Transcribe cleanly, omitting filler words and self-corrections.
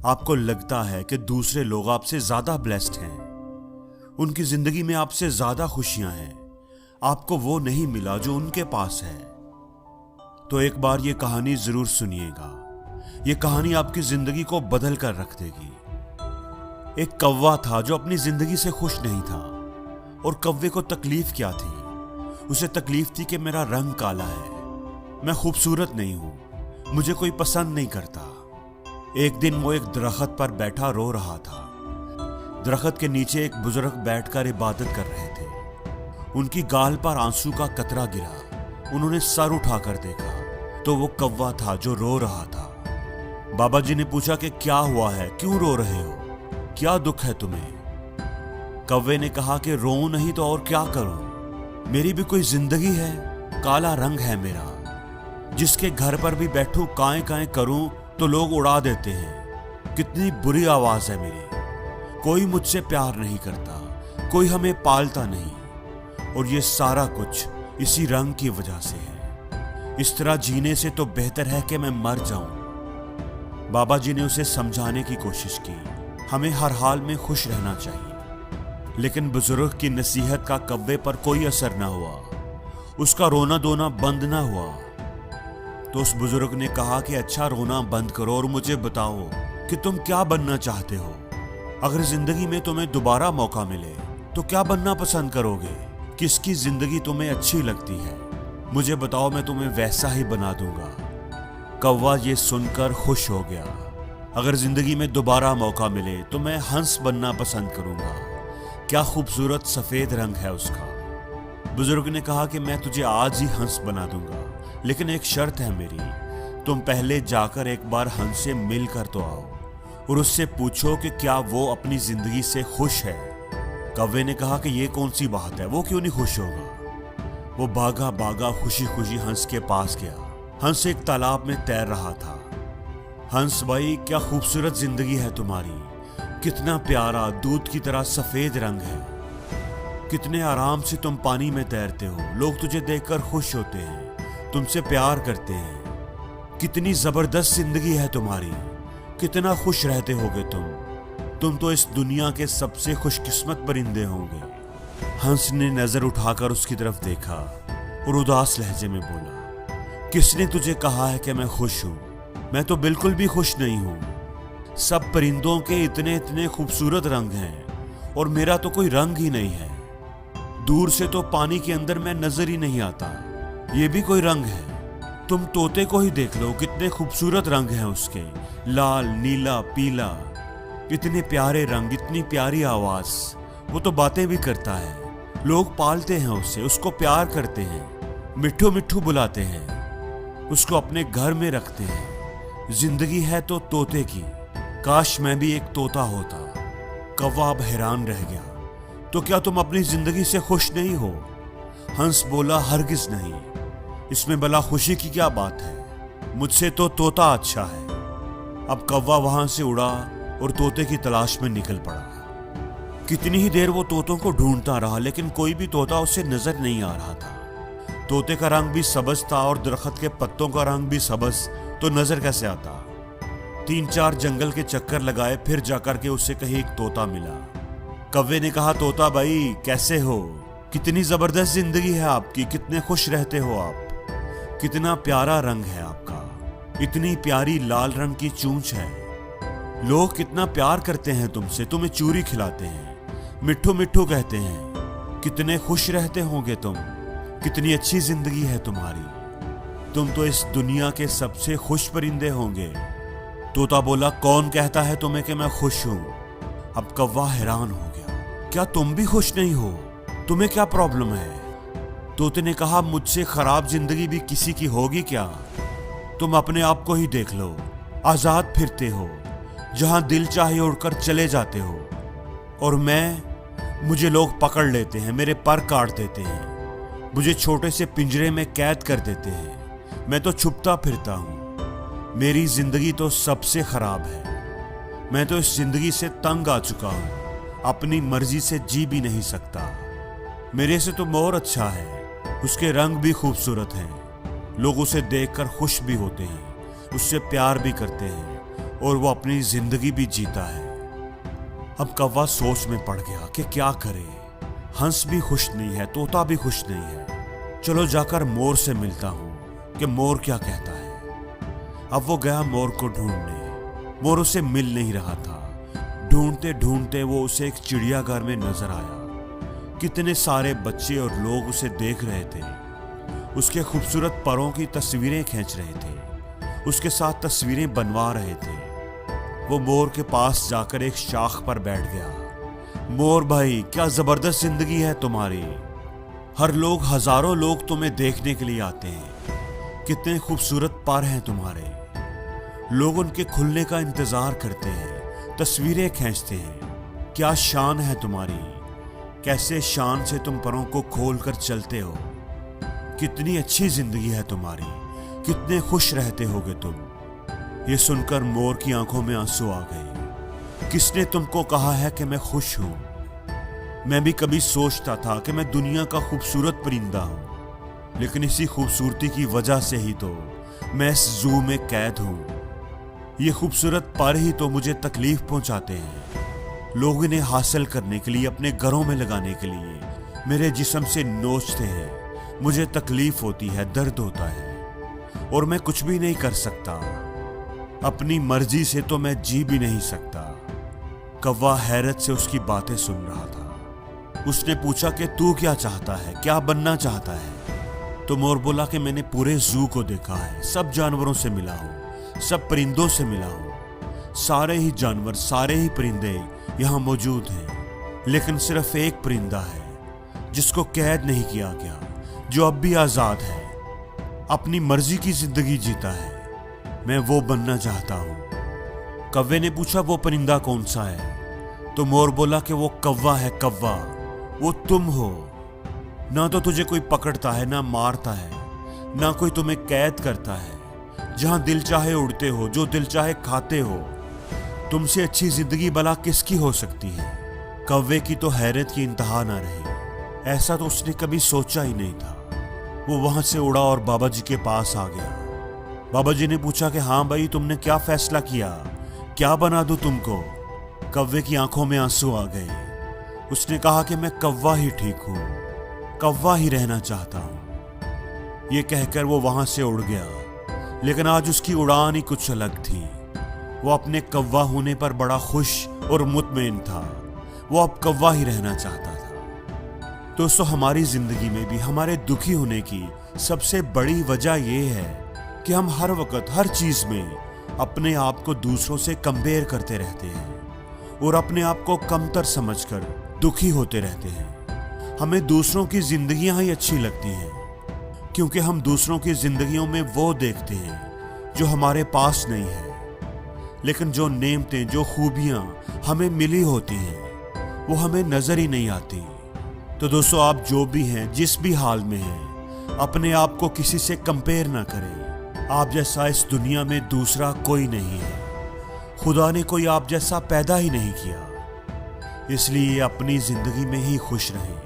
आपको लगता है कि दूसरे लोग आपसे ज्यादा ब्लेस्ड हैं, उनकी जिंदगी में आपसे ज्यादा खुशियां हैं, आपको वो नहीं मिला जो उनके पास है, तो एक बार ये कहानी जरूर सुनिएगा। ये कहानी आपकी जिंदगी को बदल कर रख देगी। एक कौवा था जो अपनी जिंदगी से खुश नहीं था, और कौवे को तकलीफ क्या थी? उसे तकलीफ थी कि मेरा रंग काला है, मैं खूबसूरत नहीं हूं, मुझे कोई पसंद नहीं करता। एक दिन वो एक दरख्त पर बैठा रो रहा था। दरख्त के नीचे एक बुजुर्ग बैठकर इबादत कर रहे थे। उनकी गाल पर आंसू का कतरा गिरा। उन्होंने सर उठाकर देखा तो वो कौवा था जो रो रहा था। बाबा जी ने पूछा कि क्या हुआ है, क्यों रो रहे हो, क्या दुख है तुम्हें? कौवे ने कहा कि रो नहीं तो और क्या करूं, मेरी भी कोई जिंदगी है, काला रंग है मेरा। जिसके घर पर भी बैठूं काएं काएं करूं तो लोग उड़ा देते हैं। कितनी बुरी आवाज है मेरी, कोई मुझसे प्यार नहीं करता, कोई हमें पालता नहीं, और ये सारा कुछ इसी रंग की वजह से है। इस तरह जीने से तो बेहतर है कि मैं मर जाऊं। बाबा जी ने उसे समझाने की कोशिश की, हमें हर हाल में खुश रहना चाहिए। लेकिन बुजुर्ग की नसीहत का कौवे पर कोई असर ना हुआ, उसका रोना धोना बंद ना हुआ। तो उस बुजुर्ग ने कहा कि अच्छा, रोना बंद करो और मुझे बताओ कि तुम क्या बनना चाहते हो। अगर जिंदगी में तुम्हें दोबारा मौका मिले तो क्या बनना पसंद करोगे? किसकी जिंदगी तुम्हें अच्छी लगती है? मुझे बताओ, मैं तुम्हें वैसा ही बना दूंगा। कौवा ये सुनकर खुश हो गया। अगर जिंदगी में दोबारा मौका मिले तो मैं हंस बनना पसंद करूंगा। क्या खूबसूरत सफेद रंग है उसका। बुजुर्ग ने कहा कि मैं तुझे आज ही हंस बना दूंगा, लेकिन एक शर्त है मेरी, तुम पहले जाकर एक बार हंस से मिल कर तो आओ और उससे पूछो कि क्या वो अपनी जिंदगी से खुश है। कौवे ने कहा कि ये कौन सी बात है, वो क्यों नहीं खुश होगा। वो भागा भागा खुशी खुशी हंस के पास गया। हंस एक तालाब में तैर रहा था। हंस भाई, क्या खूबसूरत जिंदगी है तुम्हारी, कितना प्यारा दूध की तरह सफेद रंग है, कितने आराम से तुम पानी में तैरते हो, लोग तुझे देखकर खुश होते हैं, तुमसे प्यार करते हैं। कितनी जबरदस्त जिंदगी है तुम्हारी, कितना खुश रहते होगे तुम तो इस दुनिया के सबसे खुशकिस्मत परिंदे होंगे। हंस ने नजर उठाकर उसकी तरफ देखा और उदास लहजे में बोला, किसने तुझे कहा है कि मैं खुश हूं? मैं तो बिल्कुल भी खुश नहीं हूं। सब परिंदों के इतने इतने खूबसूरत रंग हैं और मेरा तो कोई रंग ही नहीं है। दूर से तो पानी के अंदर मैं नजर ही नहीं आता, ये भी कोई रंग है? तुम तोते को ही देख लो, कितने खूबसूरत रंग हैं उसके, लाल नीला पीला, इतने प्यारे रंग, इतनी प्यारी आवाज। वो तो बातें भी करता है, लोग पालते हैं उसे, उसको प्यार करते हैं, मिट्ठू मिट्ठू बुलाते हैं, उसको अपने घर में रखते हैं। जिंदगी है तो तोते की, काश मैं भी एक तोता होता। कौवा अब हैरान रह गया, तो क्या तुम अपनी जिंदगी से खुश नहीं हो? हंस बोला, हरगिज नहीं, इसमें भला खुशी की क्या बात है, मुझसे तो तोता अच्छा है। अब कौवा वहां से उड़ा और तोते की तलाश में निकल पड़ा। कितनी ही देर वो तोतों को ढूंढता रहा, लेकिन कोई भी तोता उसे नजर नहीं आ रहा था। तोते का रंग भी सबज था और दरख्त के पत्तों का रंग भी सबज, तो नजर कैसे आता। 3-4 जंगल के चक्कर लगाए, फिर जाकर के उसे कहीं एक तोता मिला। कौवे ने कहा, तोता भाई कैसे हो, कितनी जबरदस्त जिंदगी है आपकी, कितने खुश रहते हो आप, कितना प्यारा रंग है आपका, इतनी प्यारी लाल रंग की चूंच है, लोग कितना प्यार करते हैं तुमसे, तुम्हें चूरी खिलाते हैं, मिट्ठू मिट्ठू कहते हैं, कितने खुश रहते होंगे तुम, कितनी अच्छी जिंदगी है तुम्हारी, तुम तो इस दुनिया के सबसे खुश परिंदे होंगे। तोता बोला, कौन कहता है तुम्हें कि मैं खुश हूं? अब कौवा हैरान हो गया, क्या तुम भी खुश नहीं हो? तुम्हें क्या प्रॉब्लम है? तोते ने कहा, मुझसे खराब जिंदगी भी किसी की होगी क्या? तुम अपने आप को ही देख लो, आजाद फिरते हो, जहां दिल चाहे उड़कर चले जाते हो, और मुझे लोग पकड़ लेते हैं, मेरे पर काट देते हैं, मुझे छोटे से पिंजरे में कैद कर देते हैं, मैं तो छुपता फिरता हूं। मेरी जिंदगी तो सबसे खराब है, मैं तो इस जिंदगी से तंग आ चुका हूं, अपनी मर्जी से जी भी नहीं सकता। मेरे से तो मोर अच्छा है, उसके रंग भी खूबसूरत हैं, लोग उसे देखकर खुश भी होते हैं, उससे प्यार भी करते हैं, और वो अपनी जिंदगी भी जीता है। अब कौवा सोच में पड़ गया कि क्या करे। हंस भी खुश नहीं है, तोता भी खुश नहीं है। चलो जाकर मोर से मिलता हूं कि मोर क्या कहता है। अब वो गया मोर को ढूंढने। मोर उसे मिल नहीं रहा था। ढूंढते ढूंढते वो उसे एक चिड़ियाघर में नजर आया। कितने सारे बच्चे और लोग उसे देख रहे थे। उसके खूबसूरत परों की तस्वीरें खींच रहे थे, उसके साथ तस्वीरें बनवा रहे थे। वो मोर के पास जाकर एक शाख पर बैठ गया। मोर भाई, क्या जबरदस्त जिंदगी है तुम्हारी। हर लोग, हजारों लोग तुम्हें देखने के लिए आते हैं। कितने खूबसूरत पर हैं तुम्हारे। लोग उनके खुलने का इंतजार करते हैं, तस्वीरें खींचते हैं। क्या शान है तुम्हारी। कैसे शान से तुम परों को खोल कर चलते हो। कितनी अच्छी जिंदगी है तुम्हारी। कितने खुश रहते होगे तुम। ये सुनकर मोर की आंखों में आंसू आ गए। किसने तुमको कहा है कि मैं खुश हूं। मैं भी कभी सोचता था कि मैं दुनिया का खूबसूरत परिंदा हूं, लेकिन इसी खूबसूरती की वजह से ही तो मैं इस जू में कैद हूं। ये खूबसूरत पर ही तो मुझे तकलीफ पहुंचाते हैं। लोग इन्हें हासिल करने के लिए, अपने घरों में लगाने के लिए मेरे जिस्म से नोचते हैं। मुझे तकलीफ होती है, दर्द होता है, और मैं कुछ भी नहीं कर सकता। अपनी मर्जी से तो मैं जी भी नहीं सकता। कौवा हैरत से उसकी बातें सुन रहा था। उसने पूछा कि तू क्या चाहता है, क्या बनना चाहता है। तो मोर बोला कि मैंने पूरे जू को देखा है, सब जानवरों से मिला हूं, सब परिंदों से मिला हूं। सारे ही जानवर, सारे ही परिंदे यहाँ मौजूद हैं, लेकिन सिर्फ एक परिंदा है जिसको कैद नहीं किया गया, जो अब भी आजाद है, अपनी मर्जी की जिंदगी जीता है। मैं वो बनना चाहता हूं। कौवे ने पूछा वो परिंदा कौन सा है। तो मोर बोला कि वो कौवा है, कौवा। वो तुम हो। ना तो तुझे कोई पकड़ता है, ना मारता है, ना कोई तुम्हें कैद करता है। जहां दिल चाहे उड़ते हो, जो दिल चाहे खाते हो। तुमसे अच्छी जिंदगी भला किसकी हो सकती है। कौवे की तो हैरत की इंतहा ना रही। ऐसा तो उसने कभी सोचा ही नहीं था। वो वहां से उड़ा और बाबा जी के पास आ गया। बाबा जी ने पूछा कि हाँ भाई, तुमने क्या फैसला किया, क्या बना दूं तुमको। कौवे की आंखों में आंसू आ गए। उसने कहा कि मैं कौवा ही ठीक हूं, कौवा ही रहना चाहता हूं। ये कहकर वो वहां से उड़ गया, लेकिन आज उसकी उड़ान ही कुछ अलग थी। वो अपने कौवा होने पर बड़ा खुश और मुतमईन था। वो अब कौवा ही रहना चाहता था। दोस्तों, हमारी जिंदगी में भी हमारे दुखी होने की सबसे बड़ी वजह यह है कि हम हर वक्त, हर चीज में अपने आप को दूसरों से कंपेयर करते रहते हैं और अपने आप को कमतर समझकर दुखी होते रहते हैं। हमें दूसरों की जिंदगियां ही अच्छी लगती हैं, क्योंकि हम दूसरों की जिंदगियों में वो देखते हैं जो हमारे पास नहीं है। लेकिन जो नेमतें, जो खूबियां हमें मिली होती हैं, वो हमें नजर ही नहीं आती। तो दोस्तों, आप जो भी हैं, जिस भी हाल में हैं, अपने आप को किसी से कंपेयर ना करें। आप जैसा इस दुनिया में दूसरा कोई नहीं है। खुदा ने कोई आप जैसा पैदा ही नहीं किया। इसलिए अपनी जिंदगी में ही खुश रहें।